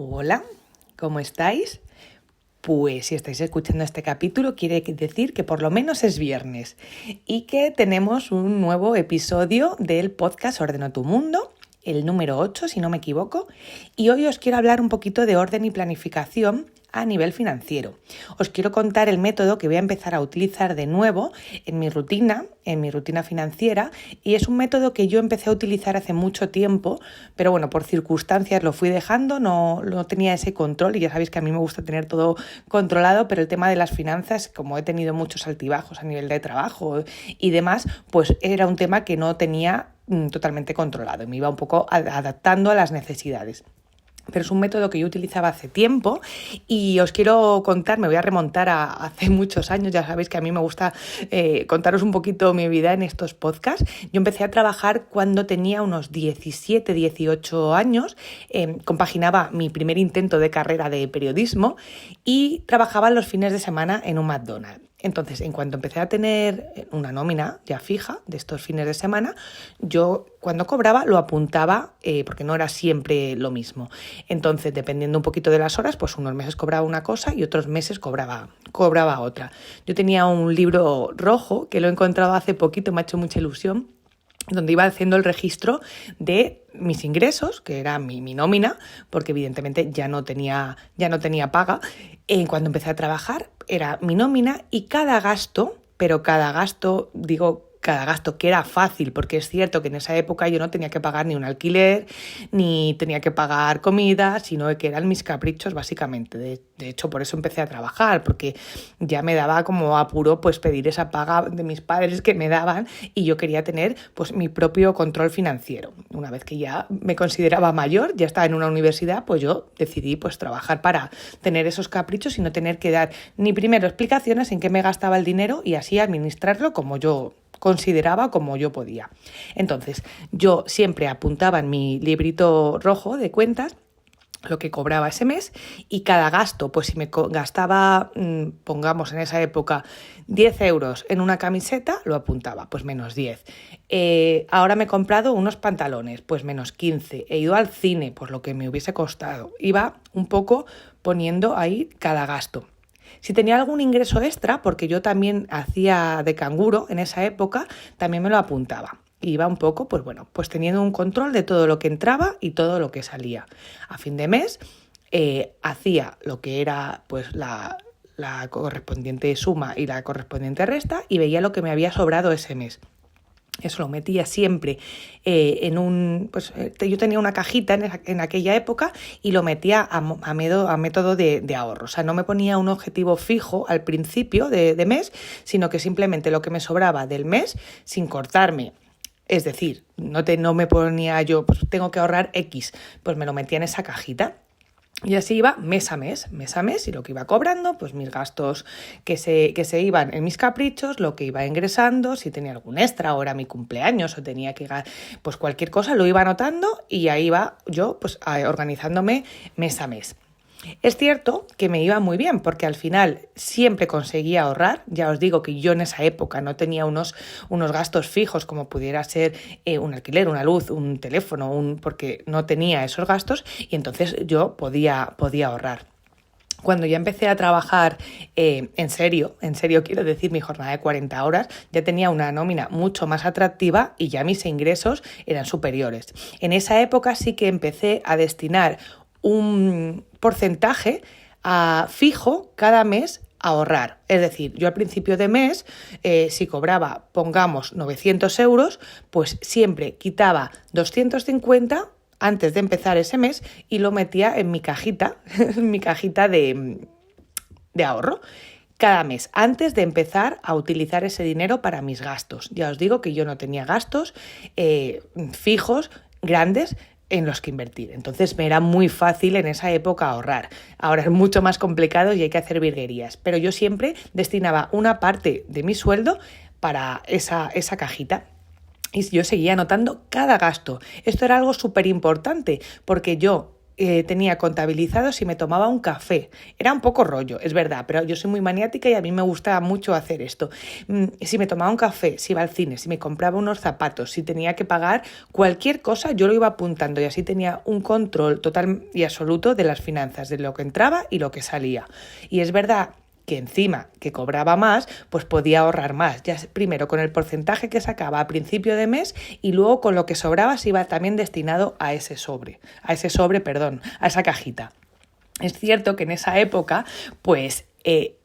Hola, ¿cómo estáis? Pues si estáis escuchando este capítulo quiere decir que por lo menos es viernes y que tenemos un nuevo episodio del podcast Ordeno tu Mundo, el número 8 si no me equivoco, y hoy os quiero hablar un poquito de orden y planificación a nivel financiero. Os quiero contar el método que voy a empezar a utilizar de nuevo en mi rutina financiera, y es un método que yo empecé a utilizar hace mucho tiempo, pero bueno, por circunstancias lo fui dejando, no tenía ese control y ya sabéis que a mí me gusta tener todo controlado, pero el tema de las finanzas, como he tenido muchos altibajos a nivel de trabajo y demás, pues era un tema que no tenía totalmente controlado, me iba un poco adaptando a las necesidades. Pero es un método que yo utilizaba hace tiempo y os quiero contar, me voy a remontar a hace muchos años, ya sabéis que a mí me gusta contaros un poquito mi vida en estos podcasts. Yo empecé a trabajar cuando tenía unos 17, 18 años, compaginaba mi primer intento de carrera de periodismo y trabajaba los fines de semana en un McDonald's. Entonces, en cuanto empecé a tener una nómina ya fija de estos fines de semana, yo cuando cobraba lo apuntaba porque no era siempre lo mismo. Entonces, dependiendo un poquito de las horas, pues unos meses cobraba una cosa y otros meses cobraba otra. Yo tenía un libro rojo que lo he encontrado hace poquito, me ha hecho mucha ilusión, donde iba haciendo el registro de mis ingresos, que era mi nómina, porque evidentemente ya no tenía paga. Cuando empecé a trabajar era mi nómina y cada gasto que era fácil, porque es cierto que en esa época yo no tenía que pagar ni un alquiler, ni tenía que pagar comida, sino que eran mis caprichos básicamente. De hecho, por eso empecé a trabajar, porque ya me daba como apuro pues pedir esa paga de mis padres que me daban y yo quería tener pues mi propio control financiero. Una vez que ya me consideraba mayor, ya estaba en una universidad, pues yo decidí pues trabajar para tener esos caprichos y no tener que dar ni primero explicaciones en qué me gastaba el dinero y así administrarlo como yo consideraba, como yo podía. Entonces, yo siempre apuntaba en mi librito rojo de cuentas lo que cobraba ese mes y cada gasto, pues si me gastaba, pongamos en esa época, 10 euros en una camiseta, lo apuntaba, pues menos 10. Ahora me he comprado unos pantalones, pues menos 15. He ido al cine, pues lo que me hubiese costado. Iba un poco poniendo ahí cada gasto. Si tenía algún ingreso extra, porque yo también hacía de canguro en esa época, también me lo apuntaba. Iba un poco, pues teniendo un control de todo lo que entraba y todo lo que salía. A fin de mes hacía lo que era pues la correspondiente suma y la correspondiente resta y veía lo que me había sobrado ese mes. Eso lo metía siempre yo tenía una cajita en aquella época y lo metía a método de ahorro. O sea, no me ponía un objetivo fijo al principio de mes, sino que simplemente lo que me sobraba del mes, sin cortarme. Es decir, no me ponía yo, pues tengo que ahorrar X, pues me lo metía en esa cajita. Y así iba mes a mes, y lo que iba cobrando, pues mis gastos que se iban en mis caprichos, lo que iba ingresando, si tenía algún extra o era mi cumpleaños o tenía que pues cualquier cosa lo iba anotando y ahí iba yo pues organizándome mes a mes. Es cierto que me iba muy bien porque al final siempre conseguía ahorrar. Ya os digo que yo en esa época no tenía unos gastos fijos como pudiera ser un alquiler, una luz, un teléfono, porque no tenía esos gastos y entonces yo podía ahorrar. Cuando ya empecé a trabajar en serio quiero decir mi jornada de 40 horas, ya tenía una nómina mucho más atractiva y ya mis ingresos eran superiores. En esa época sí que empecé a destinar un porcentaje fijo cada mes a ahorrar. Es decir, yo al principio de mes, si cobraba, pongamos, 900 euros, pues siempre quitaba 250 antes de empezar ese mes y lo metía en mi cajita, de ahorro cada mes, antes de empezar a utilizar ese dinero para mis gastos. Ya os digo que yo no tenía gastos fijos, grandes, en los que invertir. Entonces me era muy fácil en esa época ahorrar. Ahora es mucho más complicado y hay que hacer virguerías. Pero yo siempre destinaba una parte de mi sueldo para esa cajita. Y yo seguía anotando cada gasto. Esto era algo súper importante porque yo tenía contabilizado si me tomaba un café. Era un poco rollo, es verdad, pero yo soy muy maniática y a mí me gusta mucho hacer esto. Si me tomaba un café, si iba al cine, si me compraba unos zapatos, si tenía que pagar cualquier cosa, yo lo iba apuntando y así tenía un control total y absoluto de las finanzas, de lo que entraba y lo que salía. Y es verdad que encima que cobraba más, pues podía ahorrar más, ya primero con el porcentaje que sacaba a principio de mes y luego con lo que sobraba se iba también destinado a ese sobre, a esa cajita. Es cierto que en esa época, pues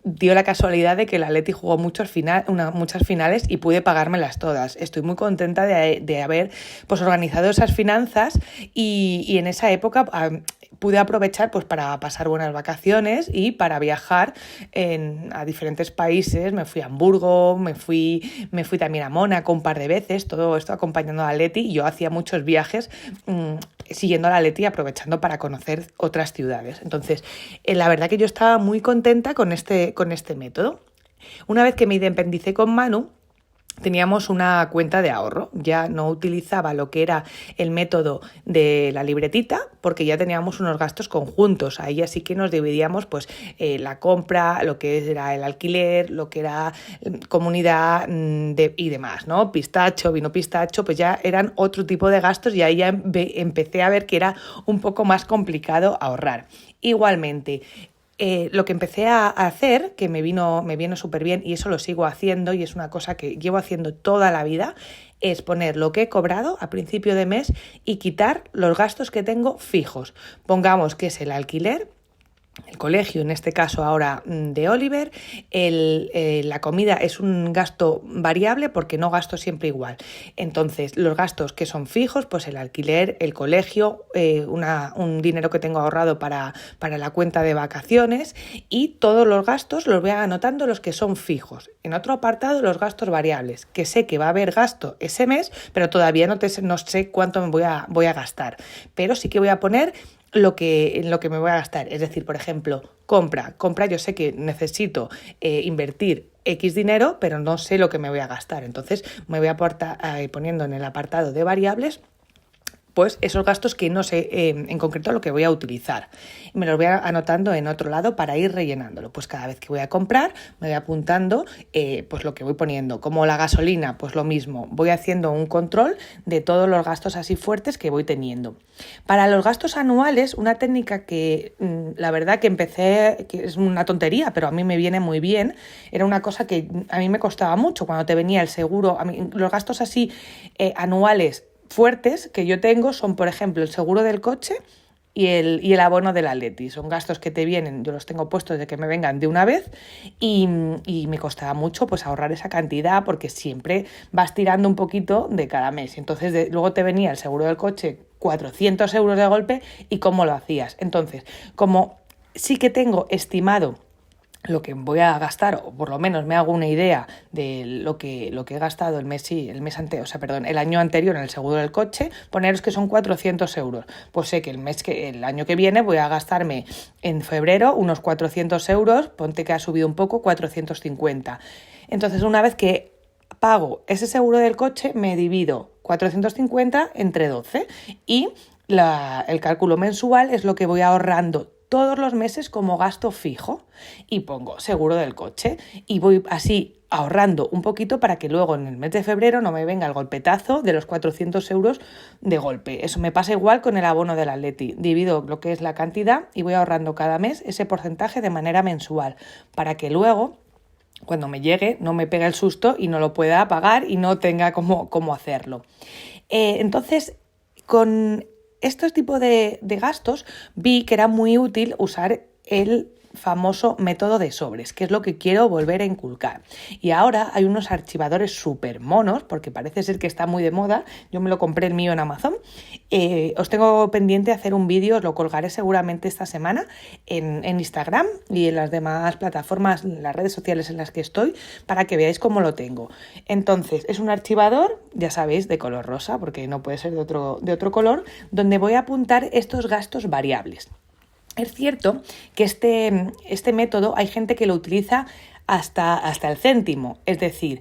dio la casualidad de que el Atleti jugó muchas finales y pude pagármelas todas. Estoy muy contenta de haber pues organizado esas finanzas y en esa época pude aprovechar pues para pasar buenas vacaciones y para viajar a diferentes países. Me fui a Hamburgo, me fui también a Mónaco un par de veces, todo esto acompañando al Atleti, y yo hacía muchos viajes siguiendo al Atleti y aprovechando para conocer otras ciudades. Entonces, la verdad que yo estaba muy contenta con este método. Una vez que me independicé con Manu, teníamos una cuenta de ahorro, ya no utilizaba lo que era el método de la libretita porque ya teníamos unos gastos conjuntos, ahí así que nos dividíamos pues la compra, lo que era el alquiler, lo que era comunidad y demás, ¿no? Pistacho, vino pistacho, pues ya eran otro tipo de gastos y ahí ya empecé a ver que era un poco más complicado ahorrar. Igualmente, lo que empecé a hacer, que me vino súper bien y eso lo sigo haciendo y es una cosa que llevo haciendo toda la vida, es poner lo que he cobrado a principio de mes y quitar los gastos que tengo fijos. Pongamos que es el alquiler, el colegio, en este caso ahora de Oliver, la comida es un gasto variable porque no gasto siempre igual. Entonces, los gastos que son fijos, pues el alquiler, el colegio, un dinero que tengo ahorrado para la cuenta de vacaciones y todos los gastos los voy anotando los que son fijos. En otro apartado, los gastos variables, que sé que va a haber gasto ese mes, pero todavía no sé cuánto me voy a gastar. Pero sí que voy a poner en lo que me voy a gastar. Es decir, por ejemplo, compra, yo sé que necesito invertir X dinero, pero no sé lo que me voy a gastar. Entonces me voy a poniendo en el apartado de variables pues esos gastos que no sé en concreto lo que voy a utilizar. Me los voy anotando en otro lado para ir rellenándolo. Pues cada vez que voy a comprar me voy apuntando pues lo que voy poniendo. Como la gasolina, pues lo mismo. Voy haciendo un control de todos los gastos así fuertes que voy teniendo. Para los gastos anuales, una técnica que la verdad que empecé, que es una tontería, pero a mí me viene muy bien, era una cosa que a mí me costaba mucho cuando te venía el seguro. A mí, los gastos así anuales fuertes que yo tengo son, por ejemplo, el seguro del coche y el abono del Atleti. Son gastos que te vienen, yo los tengo puestos de que me vengan de una vez y me costaba mucho pues ahorrar esa cantidad porque siempre vas tirando un poquito de cada mes. Entonces luego te venía el seguro del coche 400 euros de golpe y ¿cómo lo hacías? Entonces, como sí que tengo estimado lo que voy a gastar, o por lo menos me hago una idea de lo que he gastado el año anterior en el seguro del coche, poneros que son 400 euros. Pues sé que el año que viene voy a gastarme en febrero unos 400 euros, ponte que ha subido un poco, 450. Entonces, una vez que pago ese seguro del coche, me divido 450 entre 12 y el cálculo mensual es lo que voy ahorrando todos los meses como gasto fijo y pongo seguro del coche y voy así ahorrando un poquito para que luego en el mes de febrero no me venga el golpetazo de los 400 euros de golpe. Eso me pasa igual con el abono del Atleti. Divido lo que es la cantidad y voy ahorrando cada mes ese porcentaje de manera mensual para que luego cuando me llegue no me pegue el susto y no lo pueda pagar y no tenga cómo hacerlo. Entonces, con estos tipos de gastos vi que era muy útil usar el famoso método de sobres, que es lo que quiero volver a inculcar. Y ahora hay unos archivadores súper monos, porque parece ser que está muy de moda. Yo me lo compré el mío en Amazon. Os tengo pendiente hacer un vídeo, os lo colgaré seguramente esta semana en Instagram y en las demás plataformas, las redes sociales en las que estoy, para que veáis cómo lo tengo. Entonces, es un archivador, ya sabéis, de color rosa, porque no puede ser de otro color, donde voy a apuntar estos gastos variables. Es cierto que este método hay gente que lo utiliza hasta el céntimo, es decir,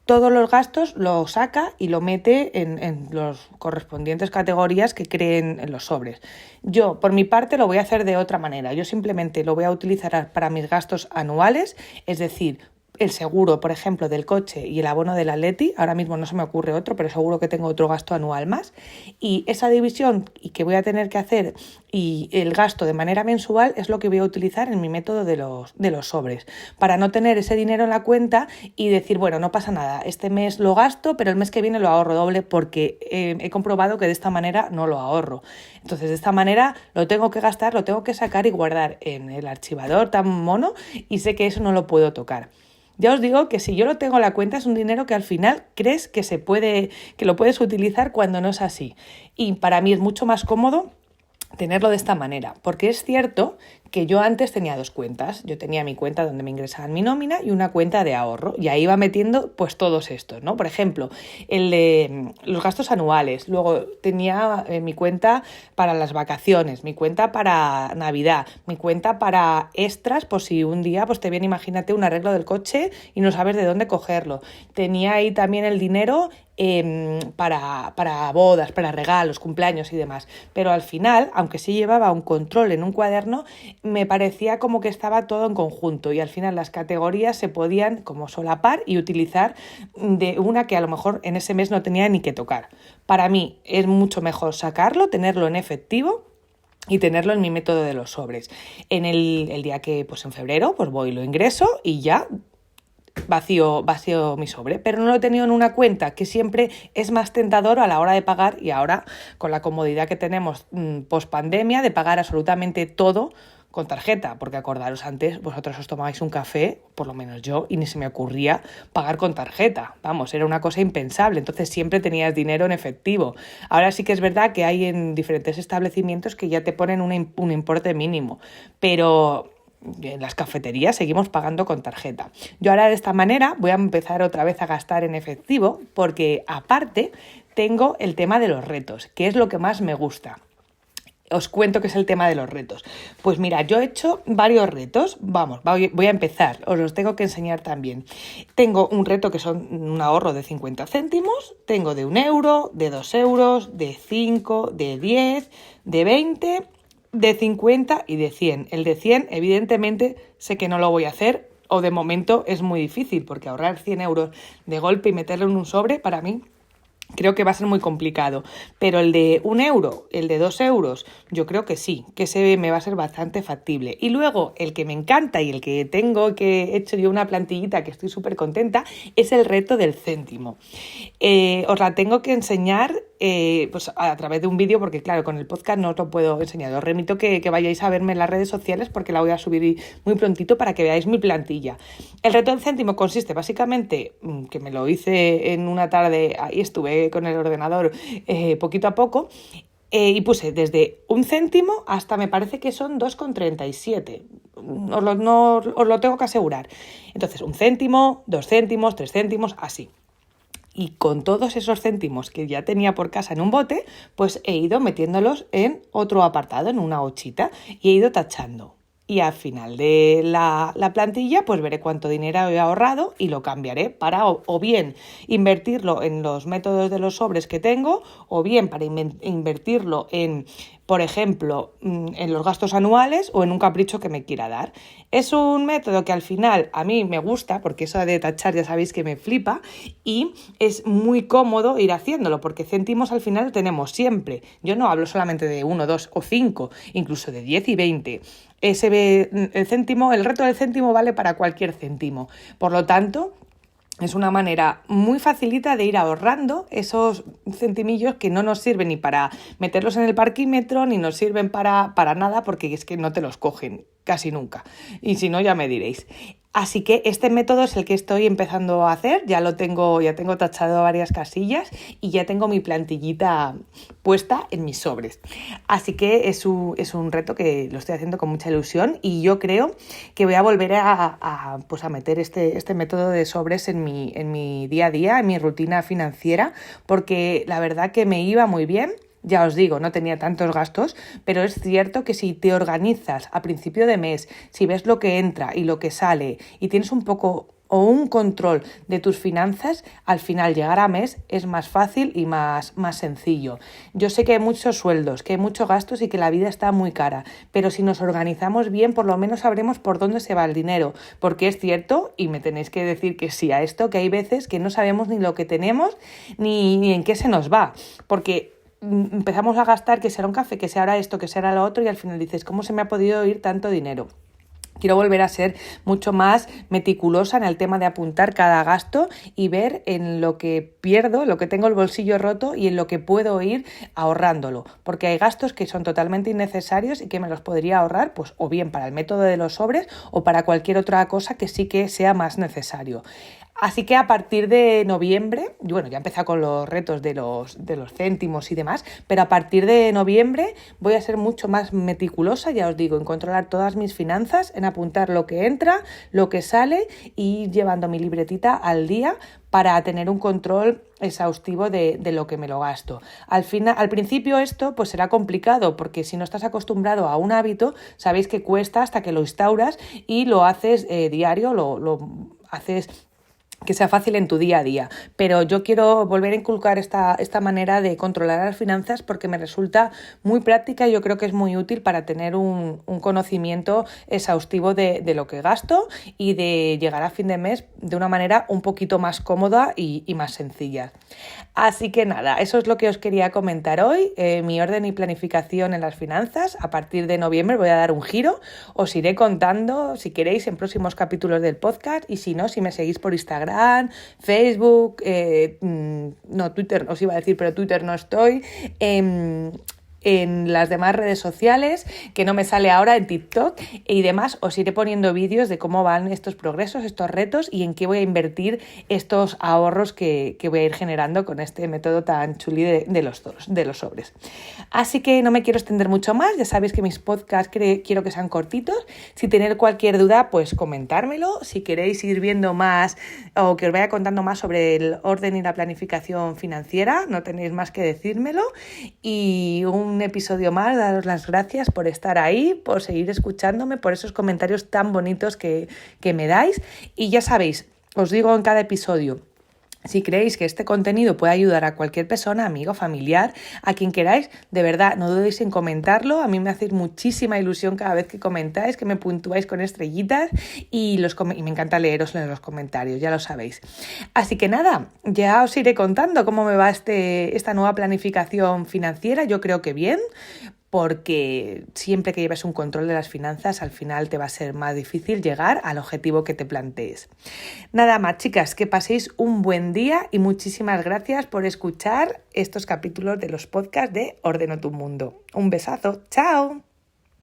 todos los gastos los saca y lo mete en los correspondientes categorías que creen en los sobres. Yo, por mi parte, lo voy a hacer de otra manera. Yo simplemente lo voy a utilizar para mis gastos anuales, es decir, el seguro, por ejemplo, del coche y el abono del Atleti. Ahora mismo no se me ocurre otro, pero seguro que tengo otro gasto anual más. Y esa división que voy a tener que hacer y el gasto de manera mensual es lo que voy a utilizar en mi método de los sobres, para no tener ese dinero en la cuenta y decir, bueno, no pasa nada, este mes lo gasto, pero el mes que viene lo ahorro doble porque he comprobado que de esta manera no lo ahorro. Entonces, de esta manera lo tengo que gastar, lo tengo que sacar y guardar en el archivador tan mono y sé que eso no lo puedo tocar. Ya os digo que si yo lo tengo en la cuenta es un dinero que al final crees que que lo puedes utilizar cuando no es así. Y para mí es mucho más cómodo tenerlo de esta manera, porque es cierto que yo antes tenía dos cuentas. Yo tenía mi cuenta donde me ingresaban mi nómina y una cuenta de ahorro, y ahí iba metiendo pues todos estos, ¿no? Por ejemplo, el de los gastos anuales, luego tenía mi cuenta para las vacaciones, mi cuenta para Navidad, mi cuenta para extras, por si un día pues te viene, imagínate, un arreglo del coche y no sabes de dónde cogerlo. Tenía ahí también el dinero para bodas, para regalos, cumpleaños y demás. Pero al final, aunque sí llevaba un control en un cuaderno, me parecía como que estaba todo en conjunto y al final las categorías se podían como solapar y utilizar de una que a lo mejor en ese mes no tenía ni que tocar. Para mí es mucho mejor sacarlo, tenerlo en efectivo y tenerlo en mi método de los sobres. En el día que, pues en febrero, pues voy, lo ingreso y ya vacío mi sobre, pero no lo he tenido en una cuenta, que siempre es más tentador a la hora de pagar, y ahora con la comodidad que tenemos post pandemia de pagar absolutamente todo con tarjeta, porque acordaros, antes vosotros os tomabais un café, por lo menos yo, y ni se me ocurría pagar con tarjeta, vamos, era una cosa impensable, entonces siempre tenías dinero en efectivo. Ahora sí que es verdad que hay en diferentes establecimientos que ya te ponen un importe mínimo, pero en las cafeterías seguimos pagando con tarjeta. Yo ahora de esta manera voy a empezar otra vez a gastar en efectivo, porque aparte tengo el tema de los retos, que es lo que más me gusta. Os cuento qué es el tema de los retos. Pues mira, yo he hecho varios retos. Vamos, voy a empezar. Os los tengo que enseñar también. Tengo un reto que son un ahorro de 50 céntimos. Tengo de 1 euro, de 2 euros, de 5, de 10, de 20, de 50 y de 100. El de 100, evidentemente, sé que no lo voy a hacer, o de momento es muy difícil, porque ahorrar 100 euros de golpe y meterlo en un sobre, para mí creo que va a ser muy complicado, pero el de 1 euro, el de 2 euros, yo creo que sí, que ese me va a ser bastante factible. Y luego el que me encanta y el que tengo, que he hecho yo una plantillita que estoy súper contenta, es el reto del céntimo. Os la tengo que enseñar pues a través de un vídeo, porque claro, con el podcast no os lo puedo enseñar. Os remito que vayáis a verme en las redes sociales, porque la voy a subir muy prontito para que veáis mi plantilla. El reto del céntimo consiste básicamente, que me lo hice en una tarde, ahí estuve con el ordenador poquito a poco, y puse desde 1 céntimo hasta, me parece que son 2,37. Os lo tengo que asegurar. Entonces, 1 céntimo, 2 céntimos, 3 céntimos, así. Y con todos esos céntimos que ya tenía por casa en un bote, pues he ido metiéndolos en otro apartado, en una hochita, y he ido tachando. Y al final de la plantilla, pues veré cuánto dinero he ahorrado y lo cambiaré para o bien invertirlo en los métodos de los sobres que tengo, o bien para invertirlo en, por ejemplo, en los gastos anuales o en un capricho que me quiera dar. Es un método que al final a mí me gusta, porque eso de tachar ya sabéis que me flipa, y es muy cómodo ir haciéndolo, porque céntimos al final tenemos siempre. Yo no hablo solamente de 1, 2 o 5, incluso de 10 y 20. El reto del céntimo vale para cualquier céntimo. Por lo tanto, es una manera muy facilita de ir ahorrando esos centimillos que no nos sirven ni para meterlos en el parquímetro, ni nos sirven para nada, porque es que no te los cogen casi nunca. Y si no, ya me diréis. Así que este método es el que estoy empezando a hacer, ya tengo tachado varias casillas y ya tengo mi plantillita puesta en mis sobres. Así que es un reto que lo estoy haciendo con mucha ilusión, y yo creo que voy a volver a meter este método de sobres en mi día a día, en mi rutina financiera, porque la verdad que me iba muy bien. Ya os digo, no tenía tantos gastos, pero es cierto que si te organizas a principio de mes, si ves lo que entra y lo que sale y tienes un poco o un control de tus finanzas, al final llegar a mes es más fácil y más sencillo. Yo sé que hay muchos sueldos, que hay muchos gastos y que la vida está muy cara, pero si nos organizamos bien, por lo menos sabremos por dónde se va el dinero, porque es cierto, y me tenéis que decir que sí a esto, que hay veces que no sabemos ni lo que tenemos ni en qué se nos va, porque empezamos a gastar, que será un café, que será esto, que será lo otro, y al final dices, ¿cómo se me ha podido ir tanto dinero? Quiero volver a ser mucho más meticulosa en el tema de apuntar cada gasto y ver en lo que pierdo, lo que tengo el bolsillo roto y en lo que puedo ir ahorrándolo. Porque hay gastos que son totalmente innecesarios y que me los podría ahorrar, pues o bien para el método de los sobres o para cualquier otra cosa que sí que sea más necesario. Así que a partir de noviembre, bueno, ya he empezado con los retos de los céntimos y demás, pero a partir de noviembre voy a ser mucho más meticulosa, ya os digo, en controlar todas mis finanzas, en apuntar lo que entra, lo que sale y ir llevando mi libretita al día para tener un control exhaustivo de lo que me lo gasto. Al principio esto pues será complicado porque si no estás acostumbrado a un hábito, sabéis que cuesta hasta que lo instauras y lo haces diario, lo haces que sea fácil en tu día a día, pero yo quiero volver a inculcar esta manera de controlar las finanzas porque me resulta muy práctica y yo creo que es muy útil para tener un conocimiento exhaustivo de lo que gasto y de llegar a fin de mes de una manera un poquito más cómoda y más sencilla. Así que nada, eso es lo que os quería comentar hoy, mi orden y planificación en las finanzas. A partir de noviembre voy a dar un giro, os iré contando si queréis en próximos capítulos del podcast y si no, si me seguís por Instagram, Facebook, no, Twitter os iba a decir, pero Twitter no estoy, en las demás redes sociales, que no me sale ahora en TikTok y demás, os iré poniendo vídeos de cómo van estos progresos, estos retos y en qué voy a invertir estos ahorros que voy a ir generando con este método tan chuli de los sobres. Así que no me quiero extender mucho más, ya sabéis que mis podcasts quiero que sean cortitos. Si tenéis cualquier duda, pues comentármelo. Si queréis ir viendo más o que os vaya contando más sobre el orden y la planificación financiera, no tenéis más que decírmelo. Y un episodio más, daros las gracias por estar ahí, por seguir escuchándome, por esos comentarios tan bonitos que me dais. Y ya sabéis, os digo en cada episodio, si creéis que este contenido puede ayudar a cualquier persona, amigo, familiar, a quien queráis, de verdad, no dudéis en comentarlo. A mí me hace muchísima ilusión cada vez que comentáis, que me puntuáis con estrellitas y me encanta leeros en los comentarios, ya lo sabéis. Así que nada, ya os iré contando cómo me va esta nueva planificación financiera. Yo creo que bien, porque siempre que lleves un control de las finanzas, al final te va a ser más difícil llegar al objetivo que te plantees. Nada más, chicas, que paséis un buen día y muchísimas gracias por escuchar estos capítulos de los podcasts de Ordeno tu Mundo. Un besazo, ¡chao!